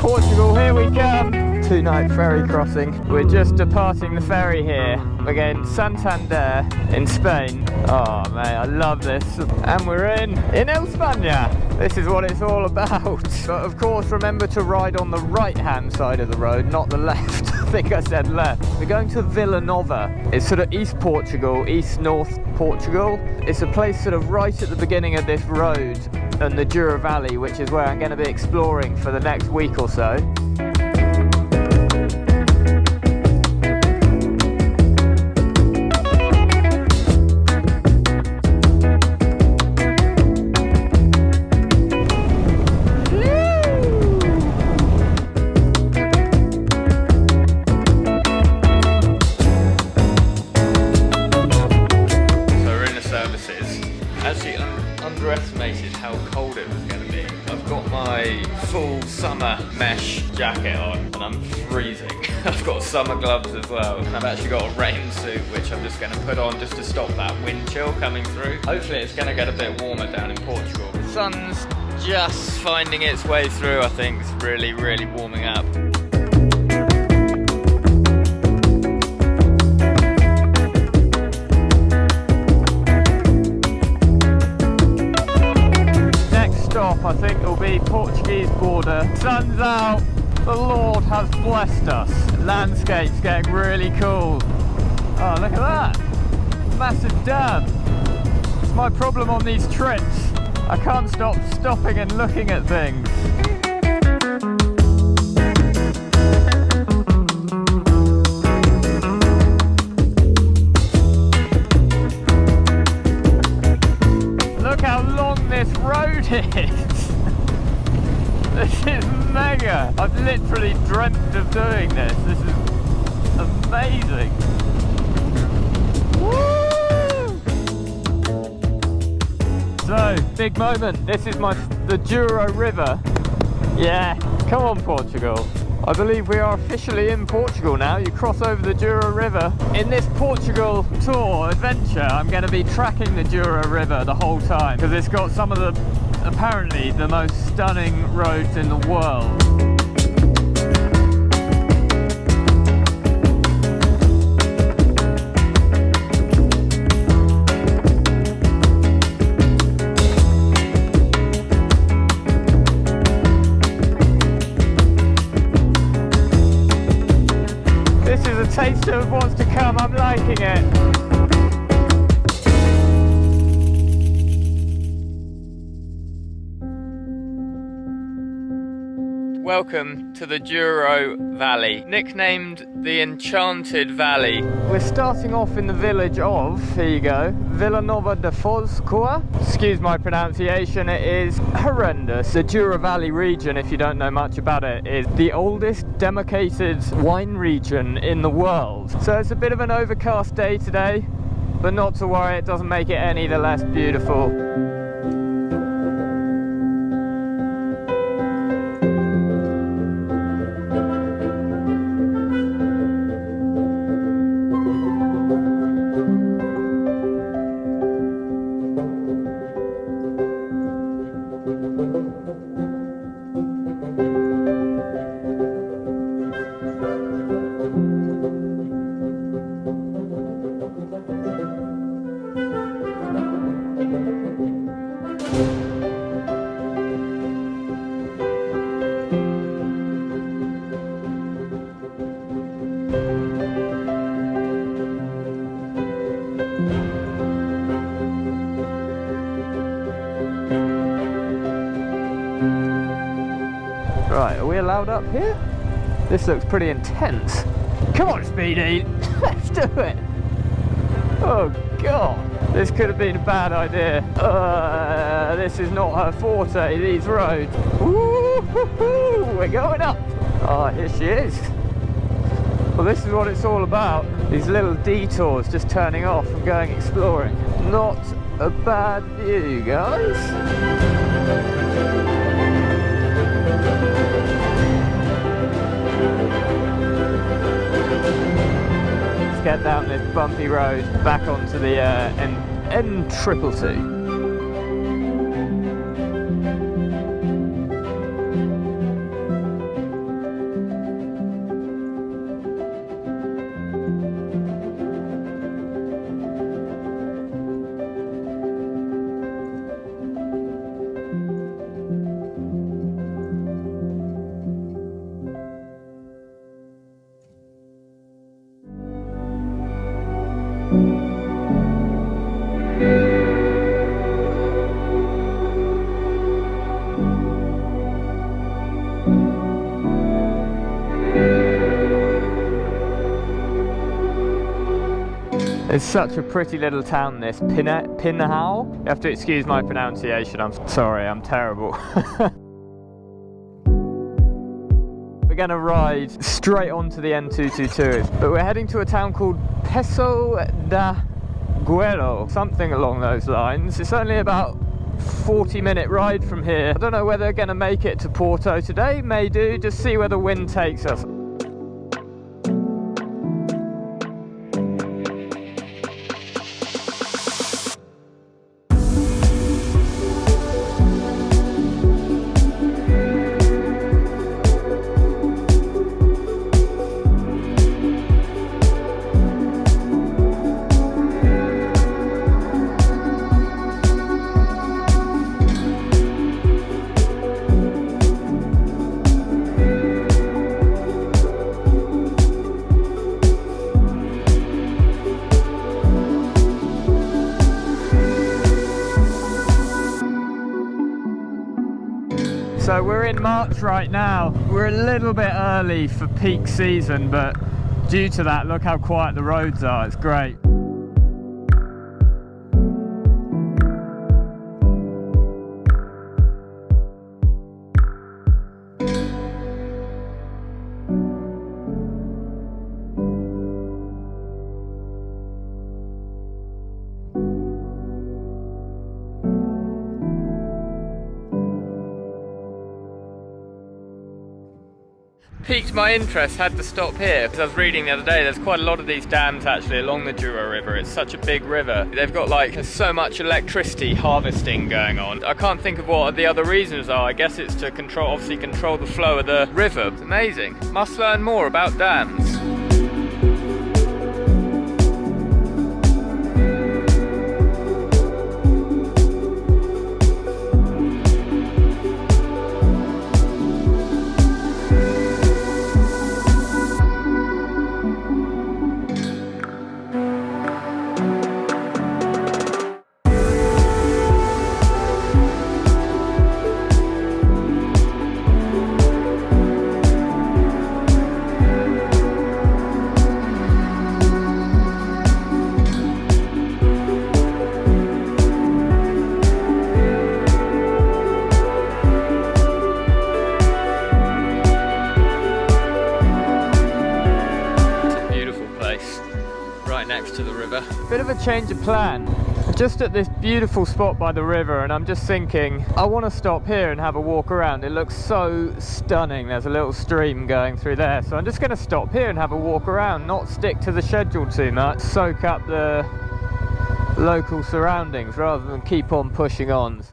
Portugal, here we come! Two-night ferry crossing. We're just departing the ferry here. We're going Santander in Spain. Oh mate, I love this. And we're in España. This is what it's all about. But of course, remember to ride on the right-hand side of the road, not the left. I think I said left. We're going to Vila Nova. It's sort of East Portugal, East-North Portugal. It's a place sort of right at the beginning of this road and the Douro Valley, which is where I'm going to be exploring for the next week or so. Underestimated how cold it was going to be. I've got my full summer mesh jacket on and I'm freezing. I've got summer gloves as well, and I've actually got a rain suit which I'm just going to put on just to stop that wind chill coming through. Hopefully it's going to get a bit warmer down in Portugal. The sun's just finding its way through, I think. It's really warming up. I think it'll be Portuguese border. Sun's out. The Lord has blessed us. Landscape's getting really cool. Oh, look at that. Massive dam. It's my problem on these trips. I can't stop stopping and looking at things. Look how long this road is. This is mega! I've literally dreamt of doing this. This is amazing. Woo! So, big moment. This is the Douro River. Yeah, come on Portugal. I believe we are officially in Portugal now. You cross over the Douro River. In this Portugal tour adventure, I'm going to be tracking the Douro River the whole time because it's got some of the apparently the most stunning roads in the world. This is a taste of what's to come. I'm liking it. Welcome to the Douro Valley, nicknamed the Enchanted Valley. We're starting off in the village of, here you go, Vila Nova de Foz Coa. Excuse my pronunciation, it is horrendous. The Douro Valley region, if you don't know much about it, is the oldest demarcated wine region in the world. So it's a bit of an overcast day today, but not to worry, it doesn't make it any the less beautiful. Right, are we allowed up here? This looks pretty intense. Come on, Speedy! Let's do it! Oh god! This could have been a bad idea. This is not her forte, these roads. Woo-hoo-hoo! We're going up! Oh, here she is. Well, this is what it's all about. These little detours, just turning off and going exploring. Not a bad view, guys. Let's get down this bumpy road back onto the N222. It's such a pretty little town, this Pinheiro. You have to excuse my pronunciation, I'm sorry, I'm terrible. We're going to ride straight onto the N222, but we're heading to a town called Peso da Guero, something along those lines. It's only about 40-minute ride from here. I don't know whether we're going to make it to Porto today, may do, just see where the wind takes us. So we're in March right now. We're a little bit early for peak season, but due to that, look how quiet the roads are. It's great. Piqued my interest, had to stop here because I was reading the other day there's quite a lot of these dams actually along the Douro river. It's such a big river. They've got like so much electricity harvesting going on. I can't think of what the other reasons are. I guess it's to control the flow of the river. It's amazing. Must learn more about dams. To the river. Bit of a change of plan. Just at this beautiful spot by the river, and I'm just thinking I want to stop here and have a walk around. It looks so stunning. There's a little stream going through there, so I'm just going to stop here and have a walk around, not stick to the schedule too much, soak up the local surroundings rather than keep on pushing on.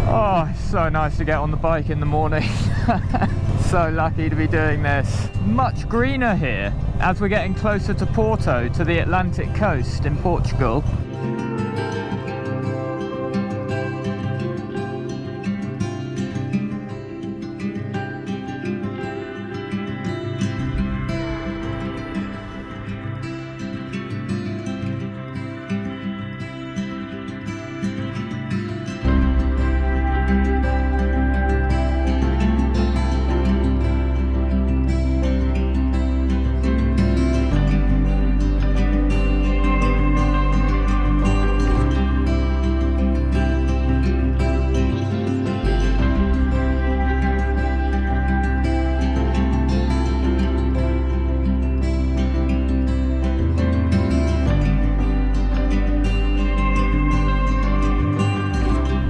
Oh, it's so nice to get on the bike in the morning. So lucky to be doing this. Much greener here as we're getting closer to Porto, to the Atlantic coast in Portugal.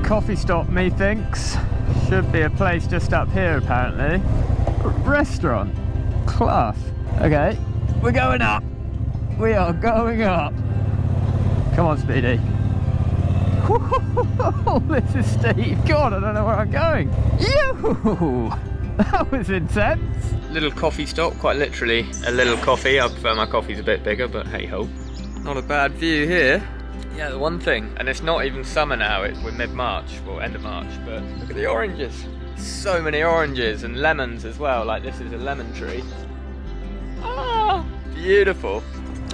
Coffee stop, methinks. Should be a place just up here apparently. Restaurant. Class. Okay, we're going up. We are going up. Come on, Speedy. This is steep. God, I don't know where I'm going. Yoo! That was intense. Little coffee stop, quite literally a little coffee. I prefer my coffees a bit bigger, but hey ho. Not a bad view here. Yeah, the one thing, and it's not even summer now, we're mid-March, well, end of March, but look at the oranges. So many oranges and lemons as well, like this is a lemon tree. Ah, beautiful.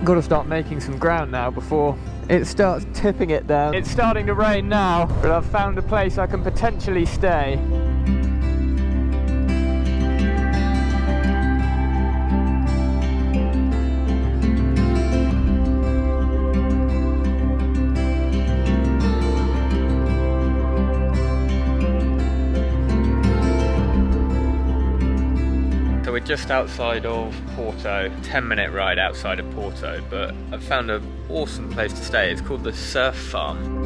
Got to start making some ground now before it starts tipping it down. It's starting to rain now, but I've found a place I can potentially stay. We're just outside of Porto, 10-minute ride outside of Porto, but I've found an awesome place to stay. It's called the Surf Farm.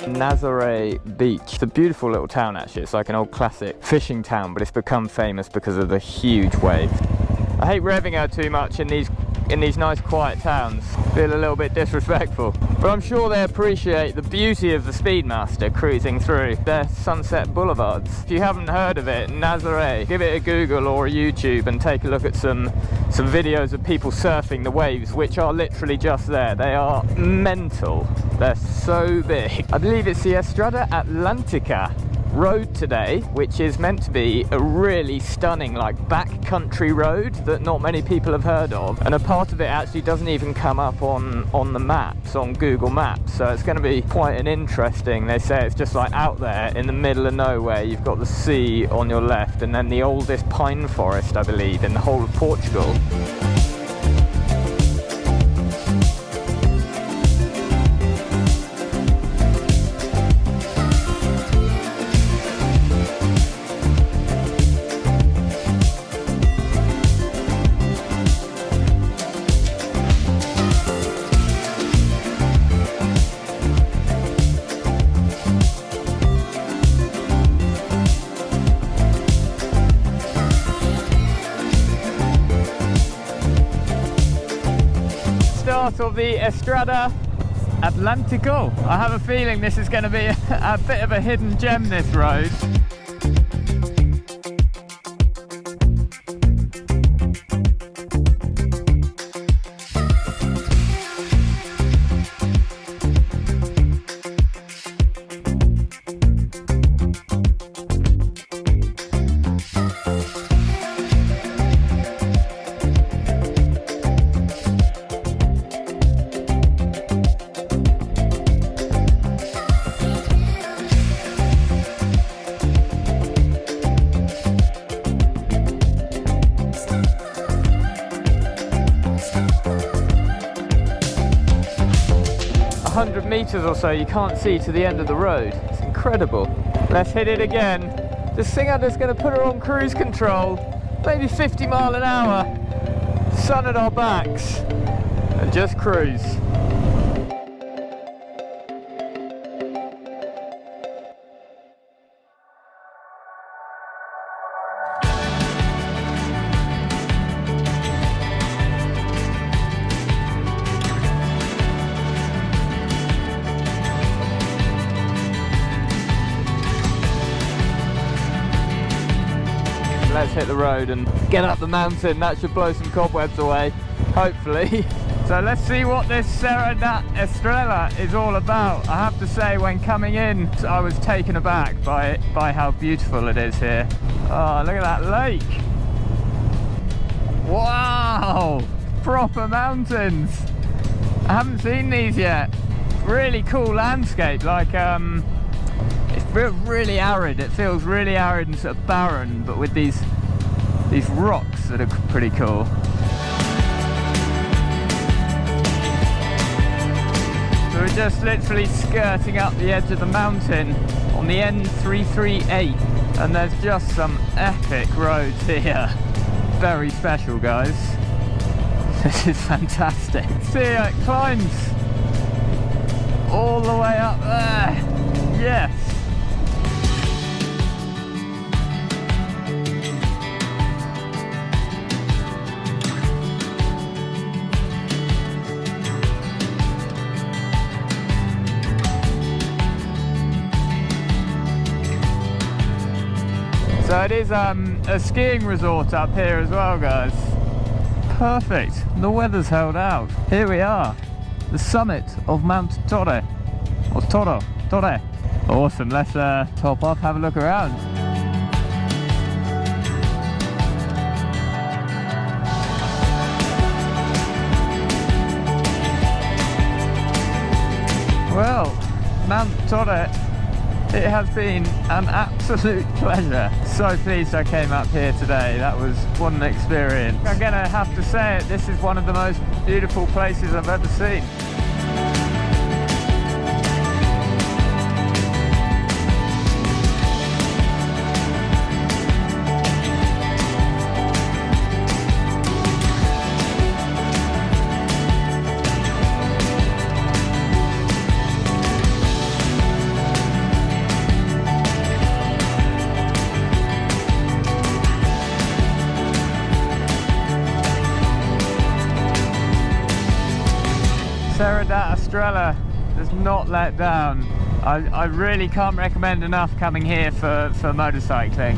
Nazare Beach. It's a beautiful little town actually. It's like an old classic fishing town, but it's become famous because of the huge waves. I hate revving her too much in these nice quiet towns. Feel a little bit disrespectful. But I'm sure they appreciate the beauty of the Speedmaster cruising through their sunset boulevards. If you haven't heard of it, Nazare, give it a Google or a YouTube and take a look at some videos of people surfing the waves, which are literally just there. They are mental. They're so big. I believe it's the Estrada Atlantica road today, which is meant to be a really stunning like backcountry road that not many people have heard of, and a part of it actually doesn't even come up on the maps, on Google Maps, so it's going to be quite an interesting. They say it's just like out there in the middle of nowhere. You've got the sea on your left and then the oldest pine forest, I believe, in the whole of Portugal. Of the Estrada Atlantico. I have a feeling this is going to be a bit of a hidden gem, this road. 100 meters or so you can't see to the end of the road. It's incredible. Let's hit it again. This thing I'm just going to put her on cruise control, maybe 50 miles an hour, sun at our backs, and just cruise. Let's hit the road and get up the mountain. That should blow some cobwebs away, hopefully. So let's see what this Estrella is all about. I have to say, when coming in, I was taken aback by how beautiful it is here. Oh, look at that lake. Wow, proper mountains. I haven't seen these yet. Really cool landscape, like it's really arid. It feels really arid and sort of barren, but with these rocks that are pretty cool. So we're just literally skirting up the edge of the mountain on the N338, and there's just some epic roads here. Very special, guys. This is fantastic. See, it climbs all the way up there. Yes. So it is a skiing resort up here as well, guys. perfect. The weather's held out. Here we are, the summit of Mount Torre, or Torre. Awesome, let's top off, have a look around. Well, Mount Torre, it has been an absolute pleasure. So pleased I came up here today. That was what an experience. I'm gonna have to say it, this is one of the most beautiful places I've ever seen. Estrella does not let down. I really can't recommend enough coming here for motorcycling.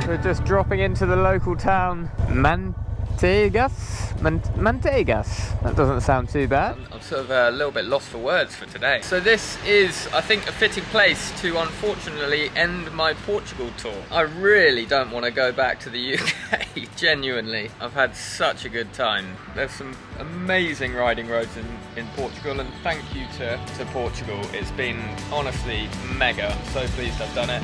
We're just dropping into the local town, Mantegas? Mantegas. That doesn't sound too bad. I'm sort of a little bit lost for words for today. So this is, I think, a fitting place to unfortunately end my Portugal tour. I really don't want to go back to the UK, genuinely. I've had such a good time. There's some amazing riding roads in Portugal, and thank you to Portugal. It's been honestly mega. I'm so pleased I've done it.